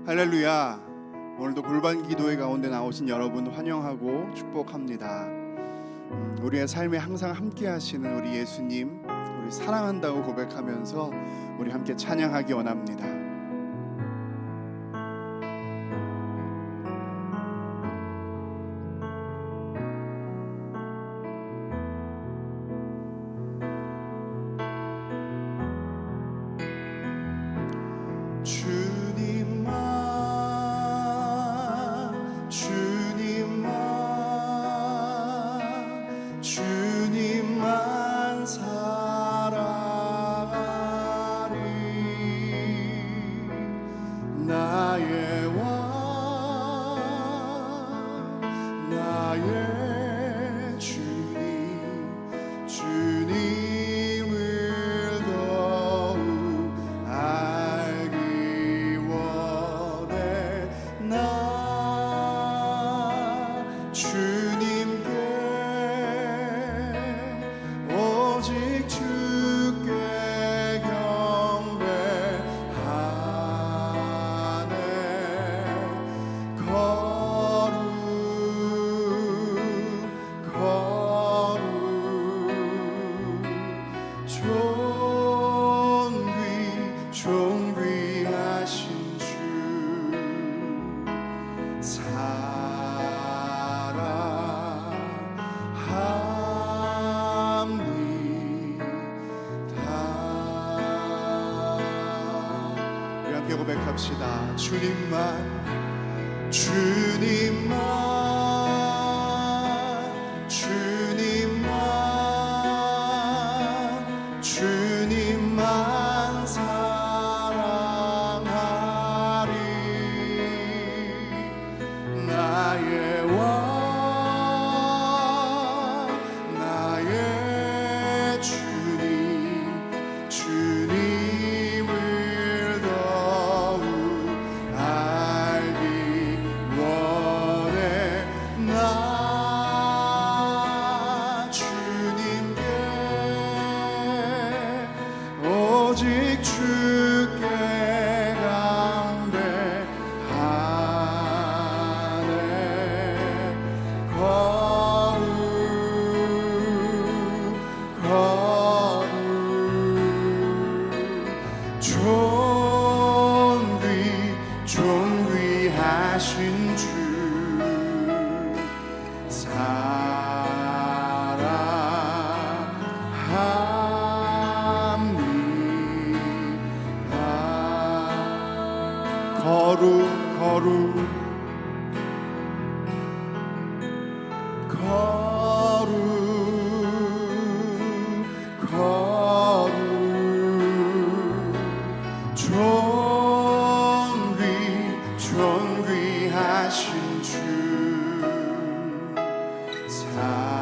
할렐루야. 오늘도 골반 기도회 가운데 나오신 여러분 환영하고 축복합니다. 우리의 삶에 항상 함께 하시는 우리 예수님, 우리 사랑한다고 고백하면서 우리 함께 찬양하기 원합니다. 주님만 사랑하리. 나의 왕 나의 주님, 주님을 더욱 알기 원해. 나 주님께 오직 주께 경배하네. 거룩 존귀하신 주 사랑합니다. 우리 함께 고백합시다. 주님만 사랑하리. 나의 왕 나의 주님, 주님을 더욱 알기 원해. 나 주님께 오직 주께 경배하네. 거룩 존귀하신 주 사랑합니다. 거룩 존귀하신 주 사랑합니다.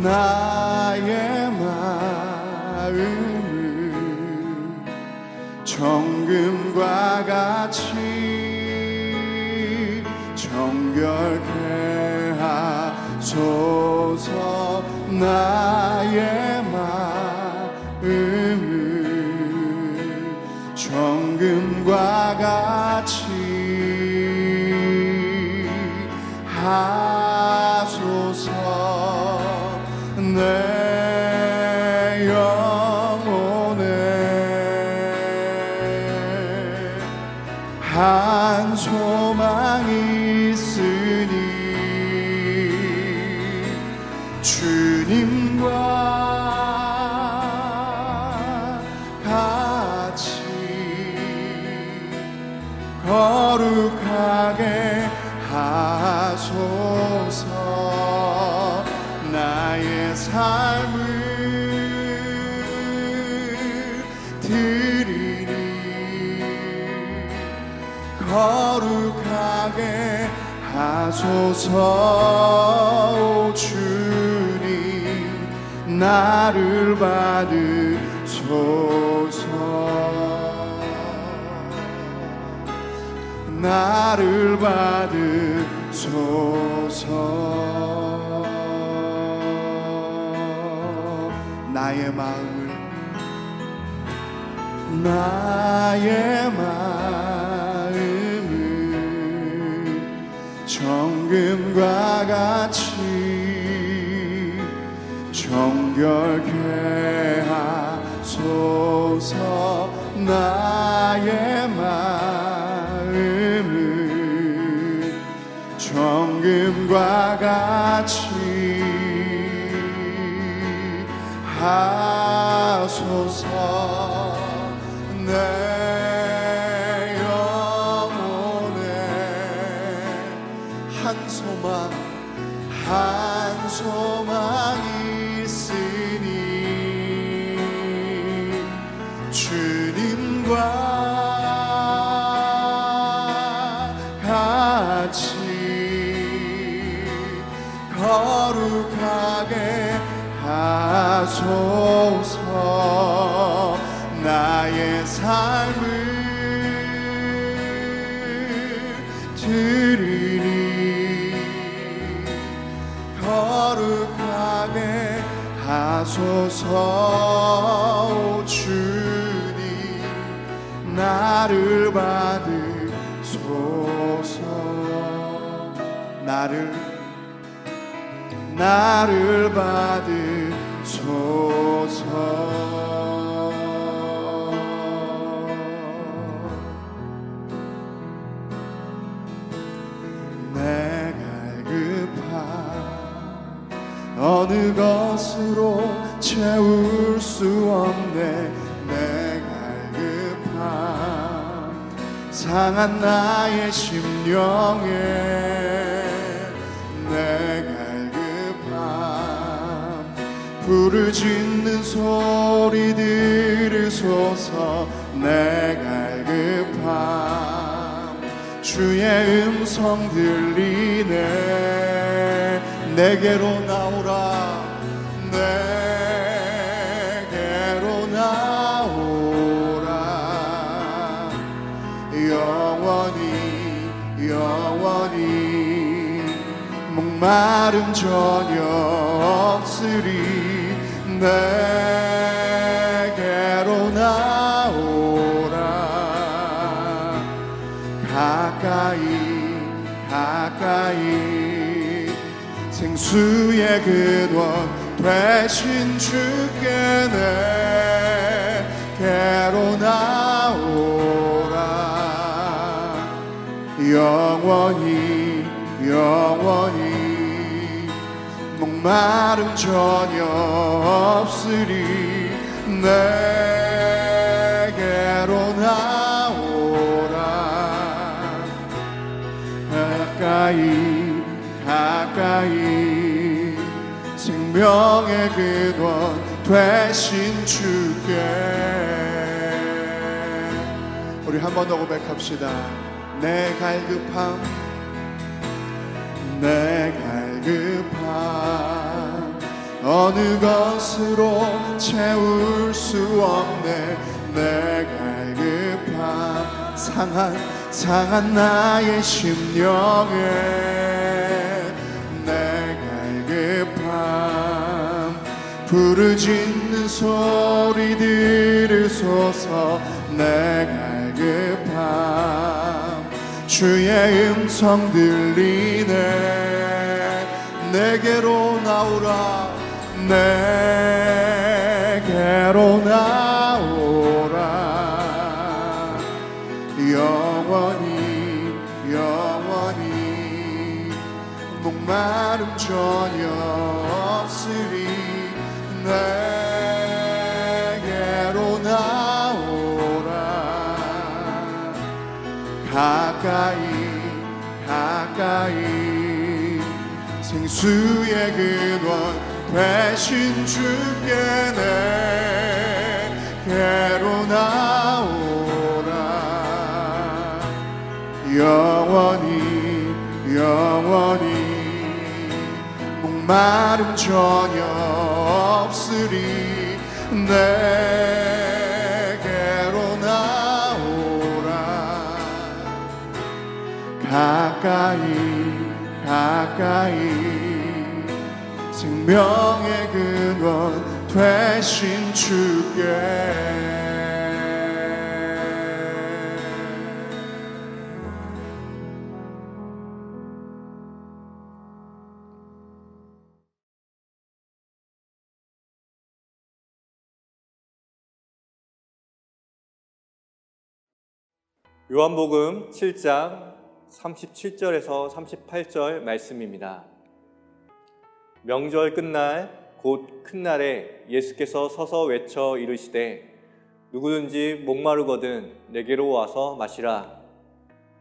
나의 마음을 정금과 같이 정결케 하소서. 나의 마음을 정금과 같이 하소서. 내 영혼에 한 소망이 있으니 주님과 같이 거룩하게 하소서. 나의 삶을 드리니 거룩하게 하소서. 오 주님 나를 받으소서. 나를 받으소서. 나의 마음을 정금과 같이 정결케 하소서. 나의 마음을 정금과 같이 하소서. 내 영혼에 한 소망 있으니 주님과 같이 거룩하게 하소서. 나의 삶을 드리니 거룩하게 하소서. 주님 나를 받으소서. 나를 받으소서. 내 갈급함 어느 것으로 채울 수 없네. 내 갈급함 상한 나의 심령에 내 갈급함 부르짖는 소리 들으소서. 내 갈급함 주의 음성 들리네. 내게로 나오라. 내게로 나오라. 영원히 목마름 전혀 없으리. 내게로 나오라. 가까이 생수의 근원 되신 주께 내게로 나오라. 영원히 목마름 전혀 없으리. 내게로 나오라. 가까이 생명의 근원 되신 주께. 우리 한 번 더 고백합시다. 내 갈급함 어느 것으로 채울 수 없네. 내 갈급함 상한 나의 심령에 내 갈급함 부르짖는 소리 들으소서. 내 갈급함 주의 음성 들리네. 내게로 나오라. 내게로 나오라. 영원히 목마름 전혀 없으리. 내게로 나오라. 가까이 생수의 근원 되신 주께 내게로 나오라. 영원히 목마름 전혀 없으리. 내게로 나오라. 가까이 생명의 근원 되신 주께 요한복음 7장 37절에서 38절 말씀입니다. 명절 끝날 곧 큰 날에 예수께서 서서 외쳐 이르시되 누구든지 목마르거든 내게로 와서 마시라.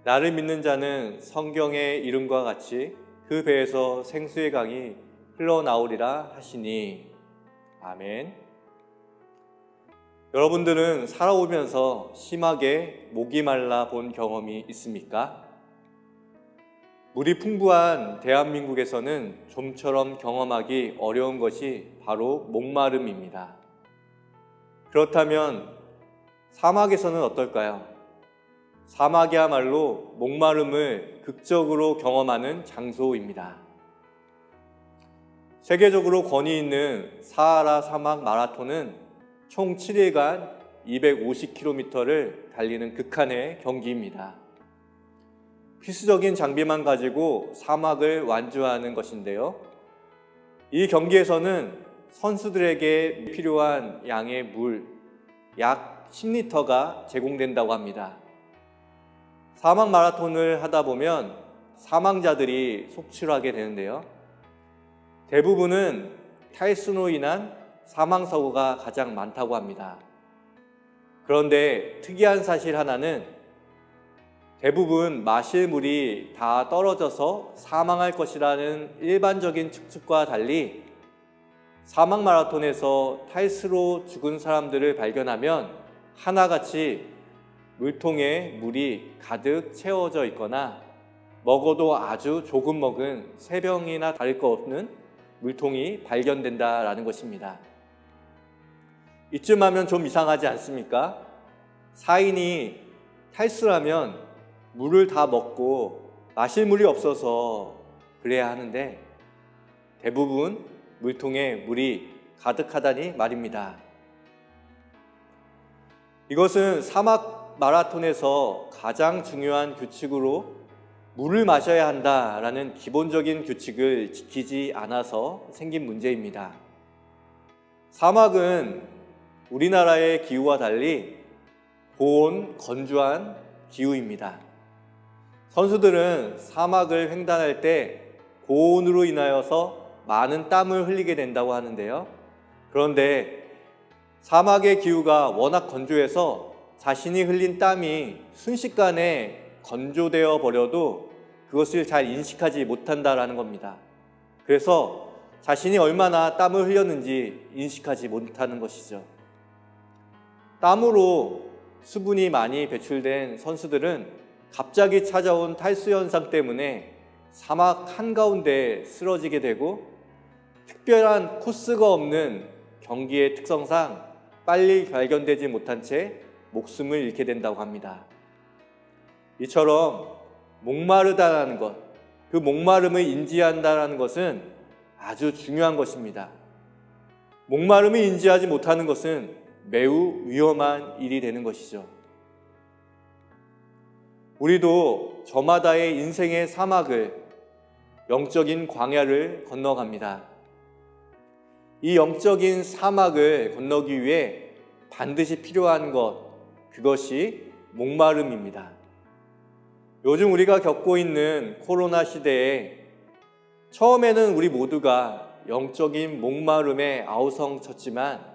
나를 믿는 자는 성경의 이름과 같이 그 배에서 생수의 강이 흘러나오리라 하시니. 아멘. 여러분들은 살아오면서 심하게 목이 말라 본 경험이 있습니까? 물이 풍부한 대한민국에서는 좀처럼 경험하기 어려운 것이 바로 목마름입니다. 그렇다면 사막에서는 어떨까요? 사막이야말로 목마름을 극적으로 경험하는 장소입니다. 세계적으로 권위 있는 사하라 사막 마라톤은 총 7일간 250km를 달리는 극한의 경기입니다. 필수적인 장비만 가지고 사막을 완주하는 것인데요. 이 경기에서는 선수들에게 필요한 양의 물 약 10리터가 제공된다고 합니다. 사막 마라톤을 하다 보면 사망자들이 속출하게 되는데요. 대부분은 탈수로 인한 사망사고가 가장 많다고 합니다. 그런데 특이한 사실 하나는 대부분 마실 물이 다 떨어져서 사망할 것이라는 일반적인 추측과 달리 사막 마라톤에서 탈수로 죽은 사람들을 발견하면 하나같이 물통에 물이 가득 채워져 있거나 먹어도 아주 조금 먹은 3병이나 다를 것 없는 물통이 발견된다라는 것입니다. 이쯤 하면 좀 이상하지 않습니까? 사인이 탈수라면 물을 다 먹고 마실 물이 없어서 그래야 하는데 대부분 물통에 물이 가득하다니 말입니다. 이것은 사막 마라톤에서 가장 중요한 규칙으로 물을 마셔야 한다라는 기본적인 규칙을 지키지 않아서 생긴 문제입니다. 사막은 우리나라의 기후와 달리 고온, 건조한 기후입니다. 선수들은 사막을 횡단할 때 고온으로 인하여서 많은 땀을 흘리게 된다고 하는데요. 그런데 사막의 기후가 워낙 건조해서 자신이 흘린 땀이 순식간에 건조되어 버려도 그것을 잘 인식하지 못한다라는 겁니다. 그래서 자신이 얼마나 땀을 흘렸는지 인식하지 못하는 것이죠. 땀으로 수분이 많이 배출된 선수들은 갑자기 찾아온 탈수 현상 때문에 사막 한가운데 쓰러지게 되고 특별한 코스가 없는 경기의 특성상 빨리 발견되지 못한 채 목숨을 잃게 된다고 합니다. 이처럼 목마르다는 것, 그 목마름을 인지한다는 것은 아주 중요한 것입니다. 목마름을 인지하지 못하는 것은 매우 위험한 일이 되는 것이죠. 우리도 저마다의 인생의 사막을, 영적인 광야를 건너갑니다. 이 영적인 사막을 건너기 위해 반드시 필요한 것, 그것이 목마름입니다. 요즘 우리가 겪고 있는 코로나 시대에 처음에는 우리 모두가 영적인 목마름에 아우성쳤지만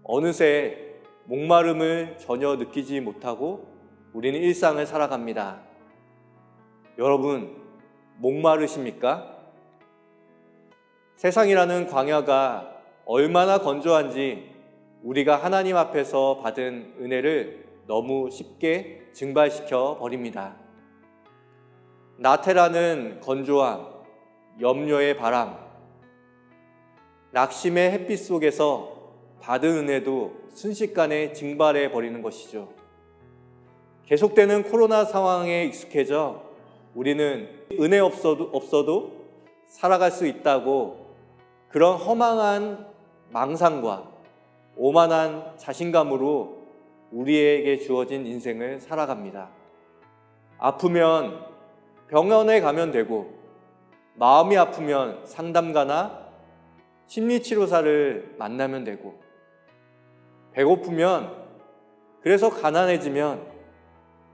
어느새 목마름을 전혀 느끼지 못하고 우리는 일상을 살아갑니다. 여러분, 목마르십니까? 세상이라는 광야가 얼마나 건조한지 우리가 하나님 앞에서 받은 은혜를 너무 쉽게 증발시켜 버립니다. 나태라는 건조함, 염려의 바람, 낙심의 햇빛 속에서 받은 은혜도 순식간에 증발해 버리는 것이죠. 계속되는 코로나 상황에 익숙해져 우리는 은혜 없어도 살아갈 수 있다고 그런 허망한 망상과 오만한 자신감으로 우리에게 주어진 인생을 살아갑니다. 아프면 병원에 가면 되고, 마음이 아프면 상담가나 심리치료사를 만나면 되고, 배고프면, 그래서 가난해지면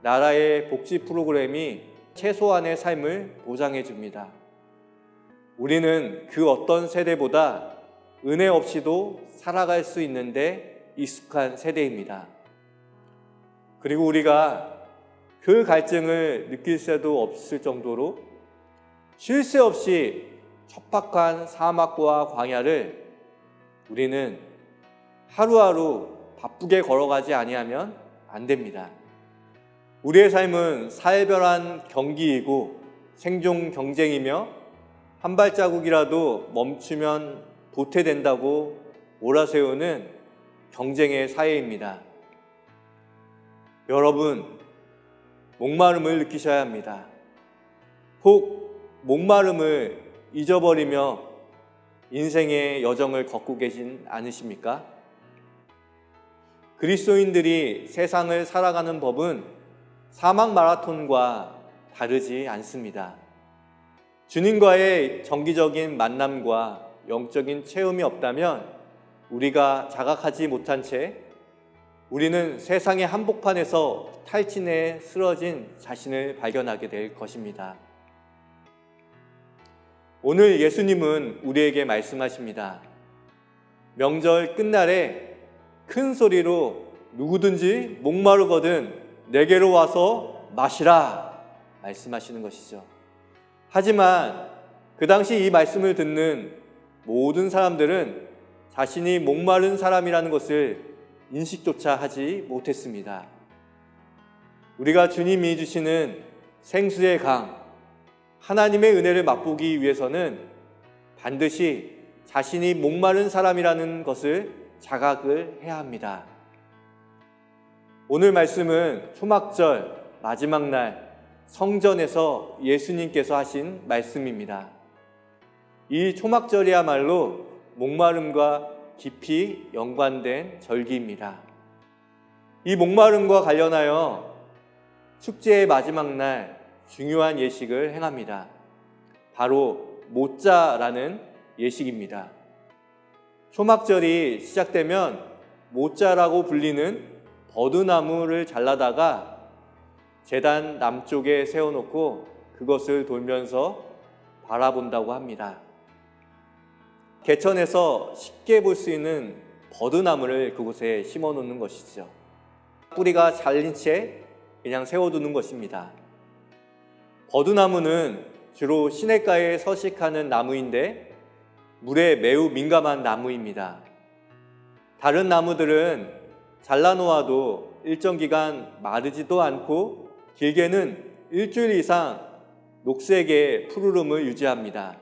나라의 복지 프로그램이 최소한의 삶을 보장해 줍니다. 우리는 그 어떤 세대보다 은혜 없이도 살아갈 수 있는데 익숙한 세대입니다. 그리고 우리가 그 갈증을 느낄 새도 없을 정도로 쉴 새 없이 척박한 사막과 광야를 우리는 하루하루 바쁘게 걸어가지 아니하면 안 됩니다. 우리의 삶은 살벌한 경기이고 생존 경쟁이며 한 발자국이라도 멈추면 도태된다고 몰아세우는 경쟁의 사회입니다. 여러분, 목마름을 느끼셔야 합니다. 혹 목마름을 잊어버리며 인생의 여정을 걷고 계신 않으십니까? 그리스도인들이 세상을 살아가는 법은 사막 마라톤과 다르지 않습니다. 주님과의 정기적인 만남과 영적인 체험이 없다면 우리가 자각하지 못한 채 우리는 세상의 한복판에서 탈진해 쓰러진 자신을 발견하게 될 것입니다. 오늘 예수님은 우리에게 말씀하십니다. 명절 끝날에 큰 소리로 누구든지 목마르거든 내게로 와서 마시라 말씀하시는 것이죠. 하지만 그 당시 이 말씀을 듣는 모든 사람들은 자신이 목마른 사람이라는 것을 인식조차 하지 못했습니다. 우리가 주님이 주시는 생수의 강, 하나님의 은혜를 맛보기 위해서는 반드시 자신이 목마른 사람이라는 것을 자각을 해야 합니다. 오늘 말씀은 초막절 마지막 날 성전에서 예수님께서 하신 말씀입니다. 이 초막절이야말로 목마름과 깊이 연관된 절기입니다. 이 목마름과 관련하여 축제의 마지막 날 중요한 예식을 행합니다. 바로 모짜라는 예식입니다. 초막절이 시작되면 모짜라고 불리는 버드나무를 잘라다가 제단 남쪽에 세워놓고 그것을 돌면서 바라본다고 합니다. 개천에서 쉽게 볼 수 있는 버드나무를 그곳에 심어 놓는 것이죠. 뿌리가 잘린 채 그냥 세워두는 것입니다. 버드나무는 주로 시냇가에 서식하는 나무인데 물에 매우 민감한 나무입니다. 다른 나무들은 잘라놓아도 일정 기간 마르지도 않고 길게는 일주일 이상 녹색의 푸르름을 유지합니다.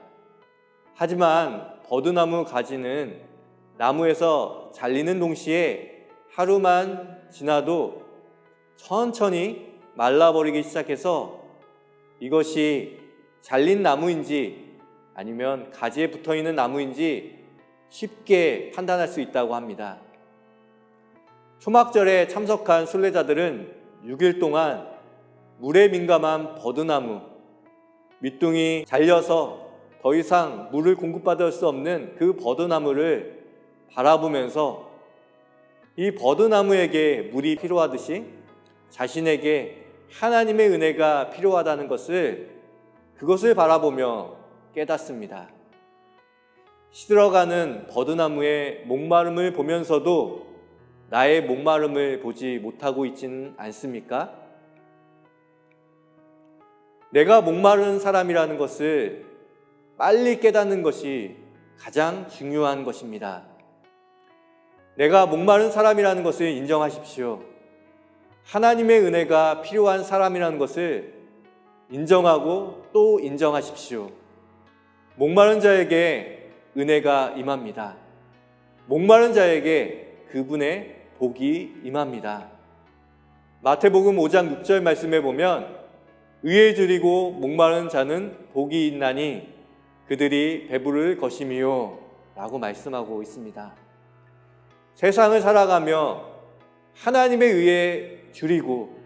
하지만 버드나무 가지는 나무에서 잘리는 동시에 하루만 지나도 천천히 말라버리기 시작해서 이것이 잘린 나무인지 아니면 가지에 붙어있는 나무인지 쉽게 판단할 수 있다고 합니다. 초막절에 참석한 순례자들은 6일 동안 물에 민감한 버드나무, 밑둥이 잘려서 더 이상 물을 공급받을 수 없는 그 버드나무를 바라보면서 이 버드나무에게 물이 필요하듯이 자신에게 하나님의 은혜가 필요하다는 그것을 바라보며 깨닫습니다. 시들어가는 버드나무의 목마름을 보면서도 나의 목마름을 보지 못하고 있지는 않습니까? 내가 목마른 사람이라는 것을 빨리 깨닫는 것이 가장 중요한 것입니다. 내가 목마른 사람이라는 것을 인정하십시오. 하나님의 은혜가 필요한 사람이라는 것을 인정하고 또 인정하십시오. 목마른 자에게 은혜가 임합니다. 목마른 자에게 그분의 복이 임합니다. 마태복음 5장 6절 말씀에 보면 의에 줄이고 목마른 자는 복이 있나니 그들이 배부를 것임이요 라고 말씀하고 있습니다. 세상을 살아가며 하나님의 의에 줄이고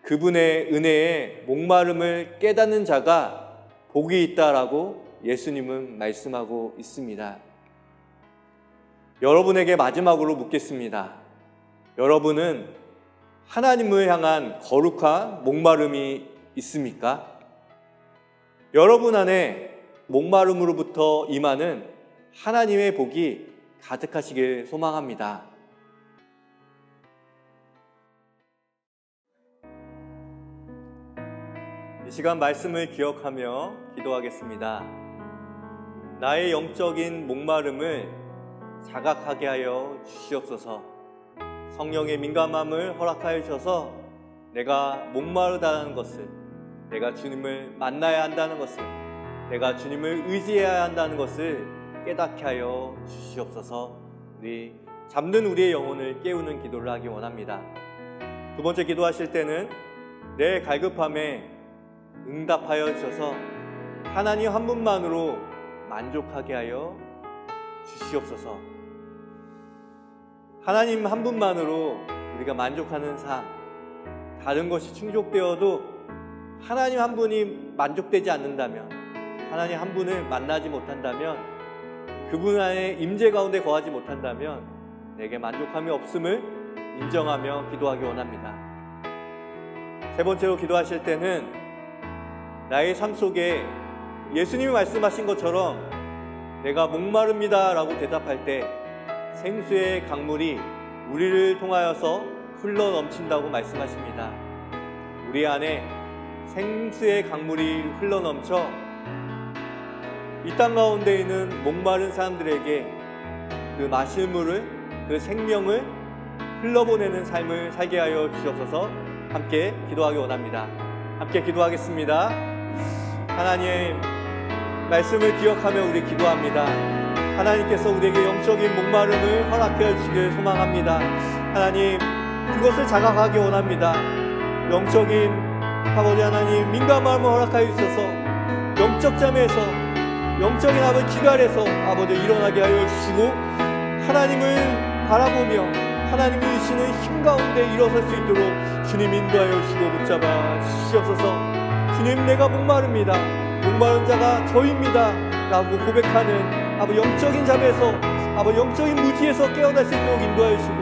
그분의 은혜에 목마름을 깨닫는 자가 복이 있다라고 예수님은 말씀하고 있습니다. 여러분에게 마지막으로 묻겠습니다. 여러분은 하나님을 향한 거룩한 목마름이 있습니까? 여러분 안에 목마름으로부터 임하는 하나님의 복이 가득하시길 소망합니다. 이 시간 말씀을 기억하며 기도하겠습니다. 나의 영적인 목마름을 자각하게 하여 주시옵소서. 성령의 민감함을 허락하여 주셔서 내가 목마르다는 것을, 내가 주님을 만나야 한다는 것을, 내가 주님을 의지해야 한다는 것을 깨닫게 하여 주시옵소서. 우리 잠든 우리의 영혼을 깨우는 기도를 하기 원합니다. 두 번째 기도하실 때는 내 갈급함에 응답하여 주셔서 하나님 한 분만으로 만족하게 하여 주시옵소서. 하나님 한 분만으로 우리가 만족하는 삶, 다른 것이 충족되어도 하나님 한 분이 만족되지 않는다면, 하나님 한 분을 만나지 못한다면, 그분 안에 임재 가운데 거하지 못한다면 내게 만족함이 없음을 인정하며 기도하기 원합니다. 세 번째로 기도하실 때는 나의 삶 속에 예수님이 말씀하신 것처럼 내가 목마릅니다 라고 대답할 때 생수의 강물이 우리를 통하여서 흘러 넘친다고 말씀하십니다. 우리 안에 생수의 강물이 흘러 넘쳐 이 땅 가운데 있는 목마른 사람들에게 그 마실 물을, 그 생명을 흘러보내는 삶을 살게 하여 주시옵소서. 함께 기도하기 원합니다. 함께 기도하겠습니다. 하나님, 말씀을 기억하며 우리 기도합니다. 하나님께서 우리에게 영적인 목마름을 허락해 주시길 소망합니다. 하나님, 그것을 자각하기 원합니다. 영적인 아버지 하나님, 민감함을 허락하여 주셔서 영적 잠에서, 영적인 아버지 기갈에서 아버지 일어나게 하여 주시고 하나님을 바라보며 하나님이 주시는 힘 가운데 일어설 수 있도록 주님 인도하여 주시고 붙잡아 주시옵소서. 주님, 내가 목마릅니다. 목마른 자가 저입니다 라고 고백하는 아버지 영적인 잠에서, 아버지 영적인 무지에서 깨어날 수 있도록 인도하여 주시고,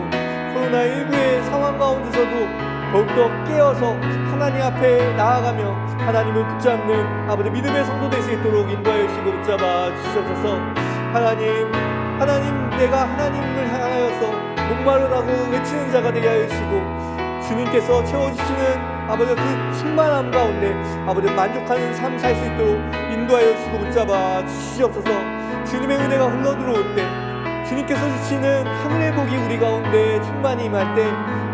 코로나19의 상황 가운데서도 더욱더 깨어서 하나님 앞에 나아가며 하나님을 붙잡는 아버지 믿음의 성도 될 수 있도록 인도하여 주시고 붙잡아 주시옵소서. 하나님, 내가 하나님을 향하여서 목마르다고 외치는 자가 되게 하여 주시고, 주님께서 채워주시는 아버지 그 충만함 가운데 아버지 만족하는 삶 살 수 있도록 인도하여 주시고 붙잡아 주시옵소서. 주님의 은혜가 흘러들어올 때, 주님께서 주시는 하늘의 복이 우리 가운데 충만히 임할 때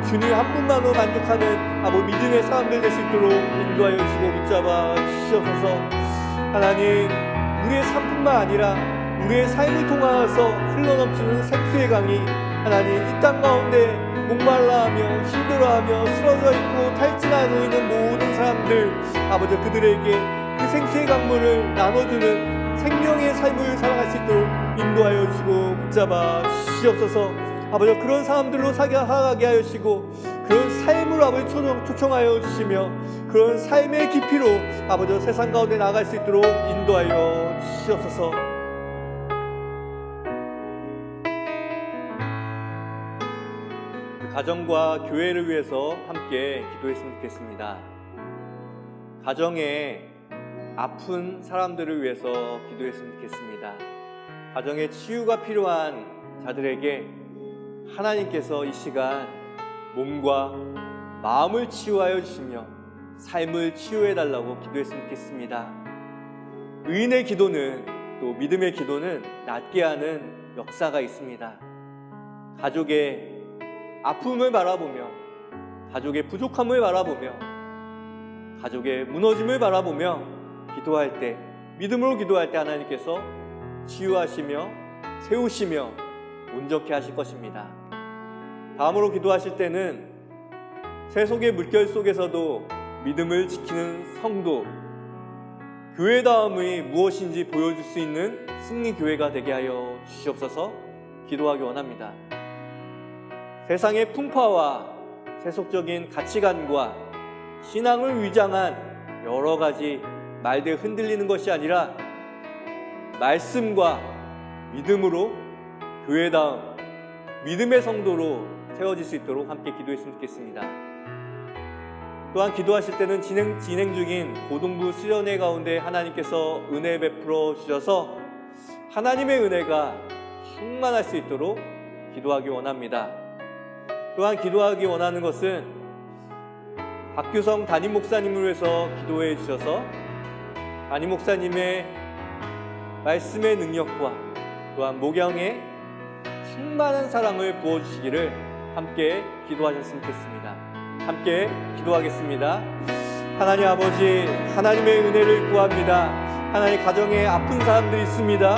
주님 한 분만으로 만족하는 아버지 믿음의 사람들 될 수 있도록 인도하여 주시고 붙잡아 주시옵소서. 하나님, 우리의 삶뿐만 아니라 우리의 삶을 통하여서 흘러넘치는 생수의 강이 하나님 이 땅 가운데 목말라하며 힘들어하며 쓰러져 있고 탈진하고 있는 모든 사람들 아버지 그들에게 그 생수의 강물을 나눠주는 생명의 삶을 살아갈 수 있도록 인도하여 주시고 붙잡아 주시옵소서. 아버지 그런 사람들로 살아가게 하여 주시고 그런 삶을 아버지 초청하여 주시며 그런 삶의 깊이로 아버지 세상 가운데 나아갈 수 있도록 인도하여 주시옵소서. 가정과 교회를 위해서 함께 기도했으면 좋겠습니다. 가정에 아픈 사람들을 위해서 기도했으면 좋겠습니다. 가정에 치유가 필요한 자들에게 하나님께서 이 시간 몸과 마음을 치유하여 주시며 삶을 치유해 달라고 기도했으면 좋겠습니다. 의인의 기도는, 또 믿음의 기도는 낫게 하는 역사가 있습니다. 가족의 아픔을 바라보며, 가족의 부족함을 바라보며, 가족의 무너짐을 바라보며 기도할 때, 믿음으로 기도할 때 하나님께서 치유하시며 세우시며 온전케 하실 것입니다. 다음으로 기도하실 때는 세속의 물결 속에서도 믿음을 지키는 성도, 교회다움이 무엇인지 보여줄 수 있는 승리교회가 되게 하여 주시옵소서. 기도하기 원합니다. 세상의 풍파와 세속적인 가치관과 신앙을 위장한 여러 가지 말들 흔들리는 것이 아니라 말씀과 믿음으로 교회다움, 믿음의 성도로 세워질 수 있도록 함께 기도했으면 좋겠습니다. 또한 기도하실 때는 진행 중인 고등부 수련회 가운데 하나님께서 은혜 베풀어 주셔서 하나님의 은혜가 충만할 수 있도록 기도하기 원합니다. 또한 기도하기 원하는 것은 박규성 담임 목사님을 위해서 기도해 주셔서 담임 목사님의 말씀의 능력과 또한 목양의 충만한 사랑을 부어주시기를 함께 기도하셨으면 좋겠습니다. 함께 기도하겠습니다. 하나님 아버지, 하나님의 은혜를 구합니다. 하나님, 가정에 아픈 사람들이 있습니다.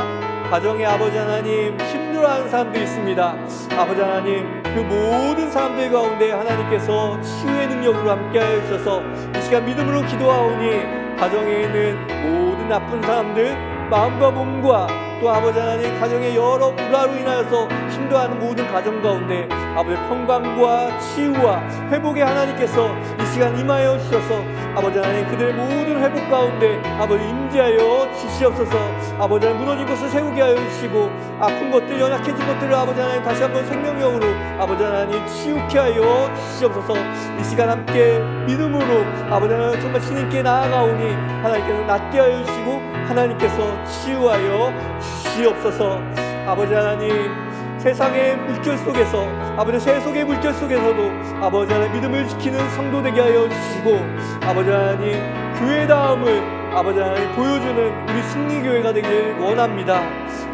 가정에 아버지 하나님 힘들어하는 사람들이 있습니다. 아버지 하나님, 그 모든 사람들 가운데 하나님께서 치유의 능력으로 함께하여 주셔서 이 시간 믿음으로 기도하오니 가정에 있는 모든 아픈 사람들, 마음과 몸과 또 아버지 하나님 가정의 여러 불화로 인하여서 힘들어하는 모든 가정 가운데 아버지 평강과 치유와 회복의 하나님께서 이 시간 임하여 주셔서 아버지 하나님 그들의 모든 회복 가운데 아버지 임재하여 주시옵소서. 아버지 하나님 무너진 것을 세우게 하여 주시고 아픈 것들, 연약해진 것들을 아버지 하나님 다시 한번 생명력으로 아버지 하나님 치유케 하여 주시옵소서. 이 시간 함께 믿음으로 아버지 하나님 정말 주님께 나아가오니 하나님께서 낫게 하여 주시고 하나님께서 치유하여 주시옵소서. 아버지 하나님, 세상의 물결 속에서 아버지 세속의 물결 속에서도 아버지 하나님 믿음을 지키는 성도 되게 하여 주시고 아버지 하나님 교회다움을 아버지 하나님 보여주는 우리 승리교회가 되길 원합니다.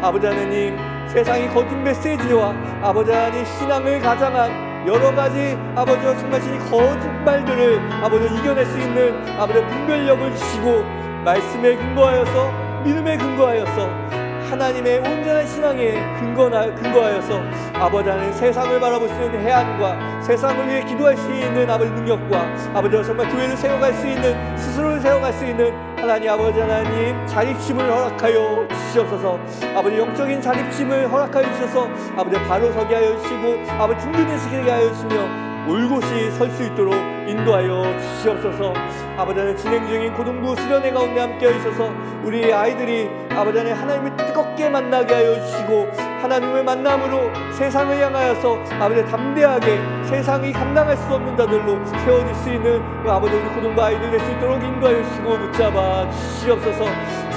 아버지 하나님, 세상의 거짓 메시지와 아버지 하나님 신앙을 가장한 여러 가지 아버지 정말 거짓말들을 아버지 이겨낼 수 있는 아버지 분별력을 주시고 말씀에 근거하여서 믿음에 근거하여서 하나님의 온전한 신앙에 근거하여서 아버지 하나님 세상을 바라볼 수 있는 해안과 세상을 위해 기도할 수 있는 아버지 능력과 아버지 정말 교회를 세워갈 수 있는 스스로를 세워갈 수 있는 하나님 아버지 하나님 자립심을 허락하여 주시옵소서. 아버지 영적인 자립심을 허락하여 주셔서 아버지 바로 서게 하여 주시고 아버지 든든히 서게 하여 주시며 올곧이 설 수 있도록 인도하여 주시옵소서. 아버지 하나님 진행 중인 고등부 수련회 가운데 함께 하셔서 우리 아이들이 아버지 하나님 하나님을 뜨겁게 만나게 하여 주시고 하나님을 만남으로 세상을 향하여서 아버지 담대하게 세상이 감당할 수 없는 자들로 세워질 수 있는 아버지 우리 고등부 아이들 될 수 있도록 인도하여 주시고 붙잡아 주시옵소서.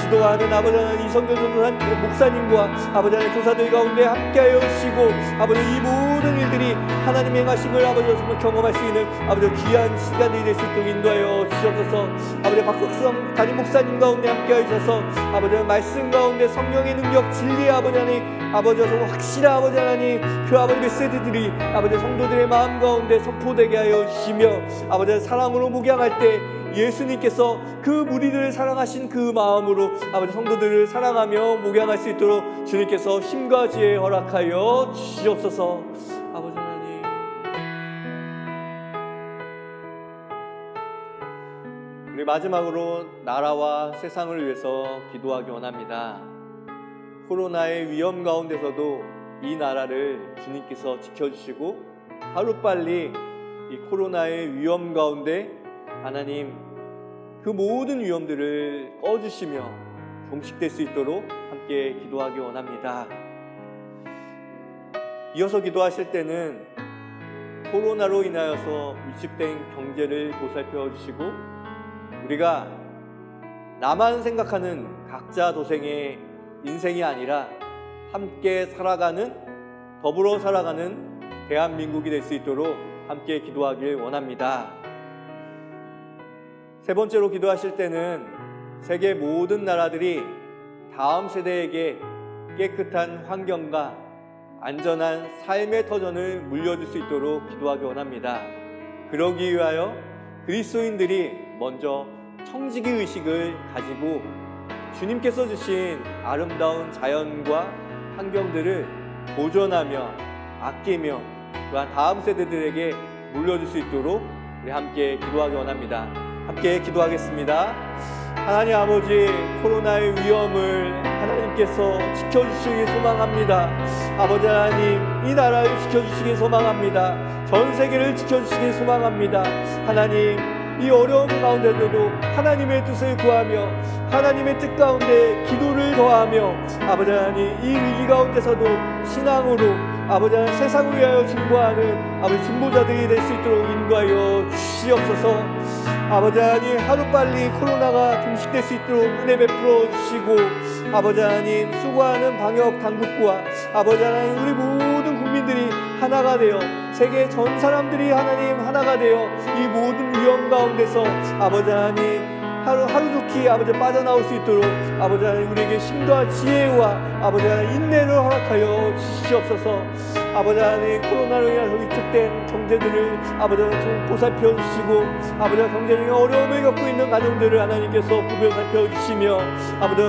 기도하는 아버지 하나님 이성교 전도사 목사님과 아버지 하나님 교사들 가운데 함께하여 주시고 아버지 이 모든 일들이 하나님 행하심을 아버지 정말 경험할 수 있는 아버지 귀한 시간이 될 수 있도록 인도하여 주시옵소서. 아버지 박국성 담임 목사님 가운데 함께하여 주셔서 아버지 말씀 가운데 성령의 능력 진리의 아버지 하나님 아버지 확실한 아버지 하나님 그 아버지 메시지들이 아버지 성도들의 마음 가운데 선포되게 하여 주시며 아버지 사랑으로 목양할 때 예수님께서 그 무리들을 사랑하신 그 마음으로 아버지 성도들을 사랑하며 목양할 수 있도록 주님께서 힘과 지혜 허락하여 주시옵소서. 아버지 하나님, 우리 마지막으로 나라와 세상을 위해서 기도하기 원합니다. 코로나의 위험 가운데서도 이 나라를 주님께서 지켜주시고 하루빨리 이 코로나의 위험 가운데 하나님 그 모든 위험들을 꺼주시며 종식될 수 있도록 함께 기도하기 원합니다. 이어서 기도하실 때는 코로나로 인하여서 위축된 경제를 보살펴 주시고 우리가 나만 생각하는 각자 도생의 인생이 아니라 함께 살아가는 더불어 살아가는 대한민국이 될 수 있도록 함께 기도하길 원합니다. 세 번째로 기도하실 때는 세계 모든 나라들이 다음 세대에게 깨끗한 환경과 안전한 삶의 터전을 물려줄 수 있도록 기도하기 원합니다. 그러기 위하여 그리스도인들이 먼저 청지기 의식을 가지고 주님께서 주신 아름다운 자연과 환경들을 보존하며 아끼며 또한 다음 세대들에게 물려줄 수 있도록 우리 함께 기도하기 원합니다. 함께 기도하겠습니다. 하나님 아버지, 코로나의 위험을 하나님께서 지켜주시길 소망합니다. 아버지 하나님, 이 나라를 지켜주시길 소망합니다. 전 세계를 지켜주시길 소망합니다. 하나님, 이 어려움 가운데서도 하나님의 뜻을 구하며 하나님의 뜻 가운데 기도를 더하며 아버지 하나님, 이 위기 가운데서도 신앙으로 아버지 하나님, 세상을 위하여 진보하는 아버지 진보자들이 될 수 있도록 인도하여 주시옵소서. 아버지 하나님, 하루빨리 코로나가 종식될 수 있도록 은혜 베풀어 주시고 아버지 하나님, 수고하는 방역 당국과 아버지 하나님, 우리 모든 국민들이 하나가 되어 세계 전 사람들이 하나님 하나가 되어 이 모든 위험 가운데서 아버지 하나님 하루속히 아버지 빠져나올 수 있도록 아버지 하나님, 우리에게 힘과 지혜와 아버지 하나님 인내를 허락하여 주시옵소서. 아버지 하나님, 코로나로 인해서 위축된 경제들을 아버지 하나님 보살펴 주시고 아버지 하나님, 경제적인 어려움을 겪고 있는 가정들을 하나님께서 보살펴 주시며 아버지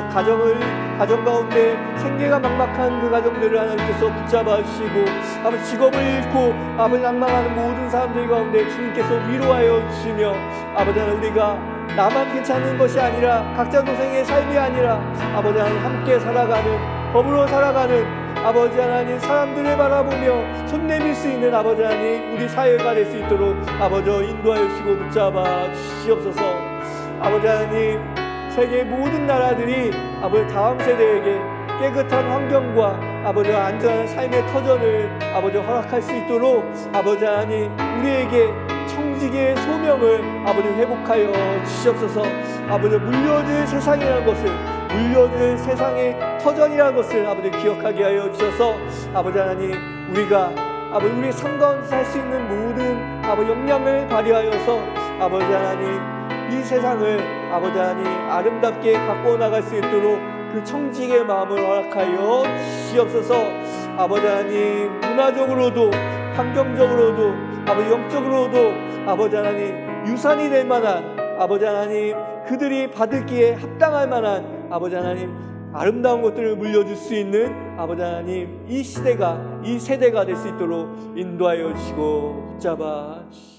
가정 가운데 생계가 막막한 그 가정들을 하나님께서 붙잡아 주시고 아버지 직업을 잃고 아버지 낭망하는 모든 사람들 가운데 주님께서 위로하여 주시며 아버지 하나님, 우리가 나만 괜찮은 것이 아니라 각자 도생의 삶이 아니라 아버지 하나님, 함께 살아가는, 더불어 살아가는 아버지 하나님, 사람들을 바라보며 손 내밀 수 있는 아버지 하나님, 우리 사회가 될 수 있도록 아버지 인도하여 주시고 붙잡아 주시옵소서. 아버지 하나님, 세계 모든 나라들이 아버지 다음 세대에게 깨끗한 환경과 아버지 안전한 삶의 터전을 아버지 허락할 수 있도록 아버지 하나님, 우리에게 청지기의 소명을 아버지 회복하여 주시옵소서. 아버지, 물려줄 세상이라는 것을, 물려줄 세상의 터전이라는 것을 아버지 기억하게 하여 주셔서 아버지 하나님, 우리가 아버지 우리의 삶 가운데 살 수 있는 모든 아버지 역량을 발휘하여서 아버지 하나님, 이 세상을 아버지 하나님 아름답게 갖고 나갈 수 있도록 그 청지기의 마음을 허락하여 주시옵소서. 아버지 하나님, 문화적으로도 환경적으로도 아버지 영적으로도 아버지 하나님, 유산이 될 만한 아버지 하나님, 그들이 받을기에 합당할 만한 아버지 하나님, 아름다운 것들을 물려줄 수 있는 아버지 하나님, 이 시대가, 이 세대가 될 수 있도록 인도하여 주시고 붙잡아 주시옵소서.